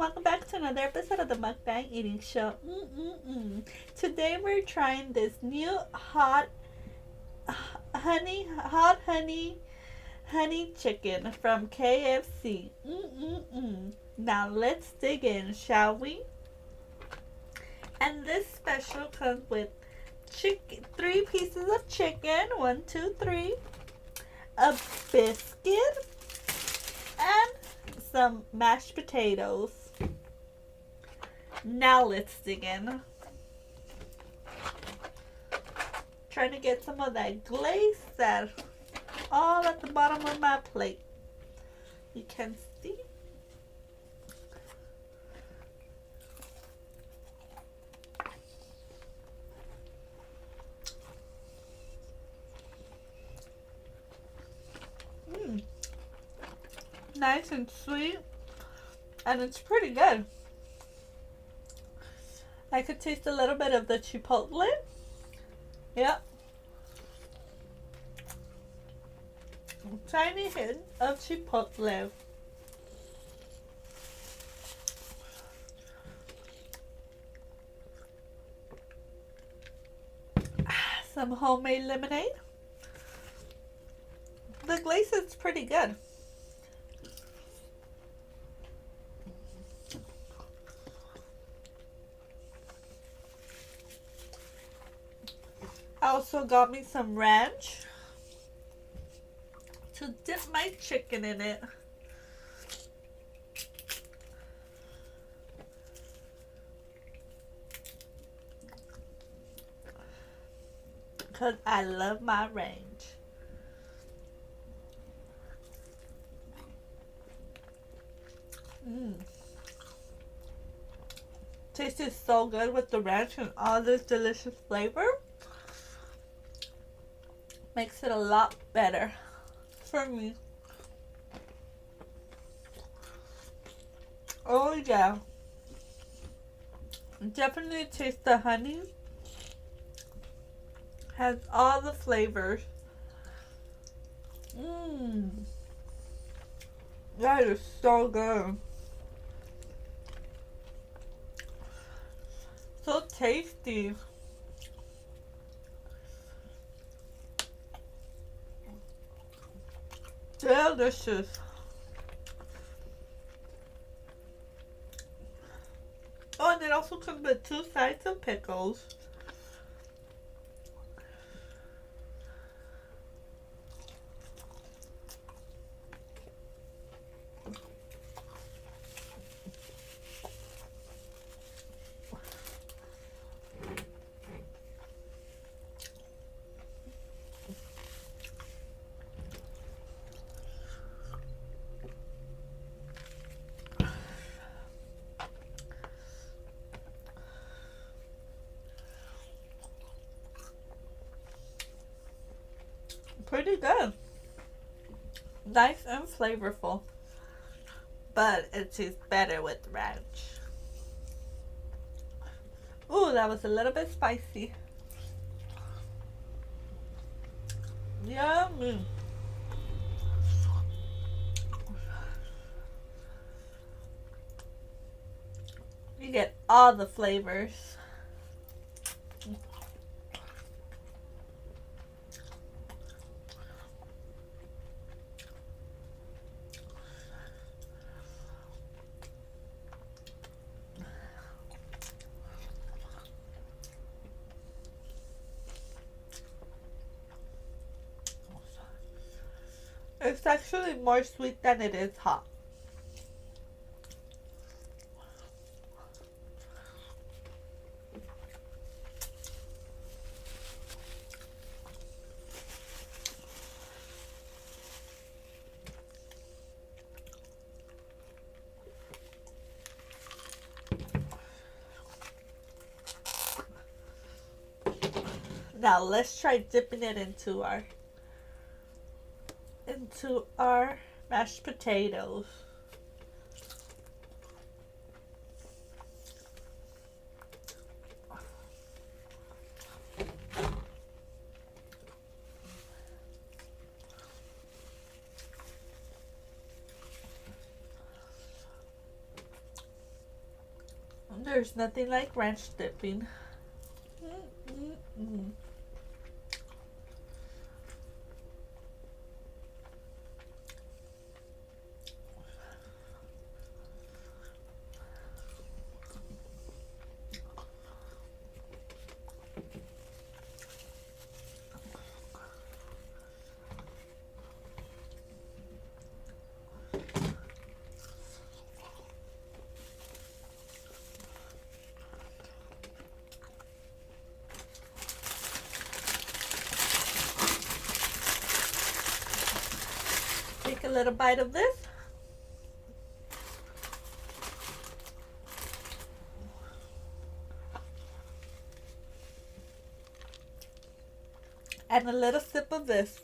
welcome back to another episode of the Mukbang Eating Show. Today we're trying this new honey chicken from KFC. Now let's dig in, shall we? And this special comes with 3 pieces of chicken, 1, 2, 3, a biscuit, and some mashed potatoes. Now let's dig in. Trying to get some of that glaze that's all at the bottom of my plate. You can see. Nice and sweet, and it's pretty good. I could taste a little bit of the chipotle. Yep. Tiny hint of chipotle. Some homemade lemonade. The glaze is pretty good. I also got me some ranch to dip my chicken in it. Because I love my ranch. Tastes so good with the ranch and all this delicious flavor. Makes it a lot better for me. Oh yeah. Definitely taste the honey. Has all the flavors. That is so good. So tasty. Delicious. Oh, and it also comes with 2 sides of pickles. Pretty good. Nice and flavorful. But it tastes better with ranch. Ooh, that was a little bit spicy. Yummy. You get all the flavors. It's actually more sweet than it is hot. Now let's try dipping it into our mashed potatoes. There's nothing like ranch dipping. Mm-mm-mm. Take a little bite of this. And a little sip of this.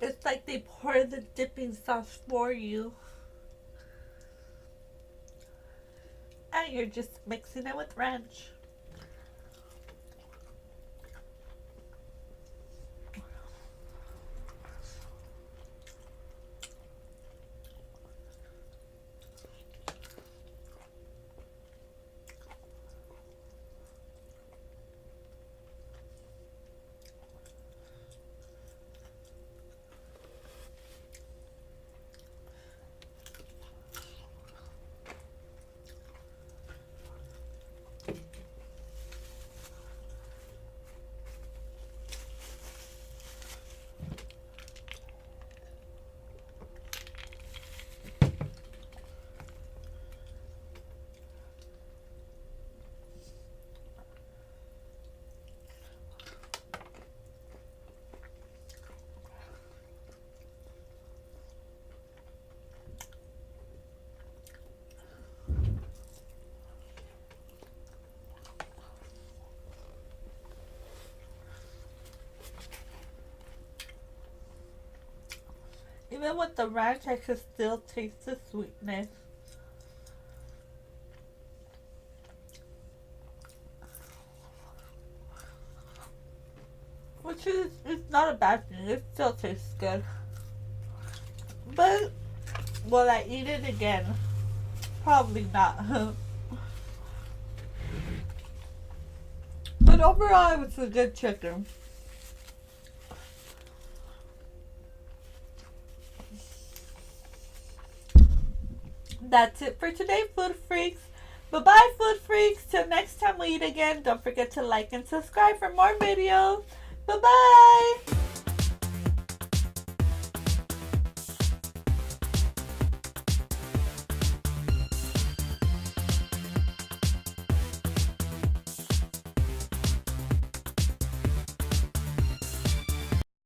It's like they pour the dipping sauce for you. And you're just mixing it with ranch. Even with the ranch, I could still taste the sweetness. Which is it's not a bad thing. It still tastes good. But will I eat it again? Probably not. But overall, it was a good chicken. That's it for today, food freaks. Bye-bye, food freaks. Till next time we eat again, don't forget to like and subscribe for more videos. Bye-bye.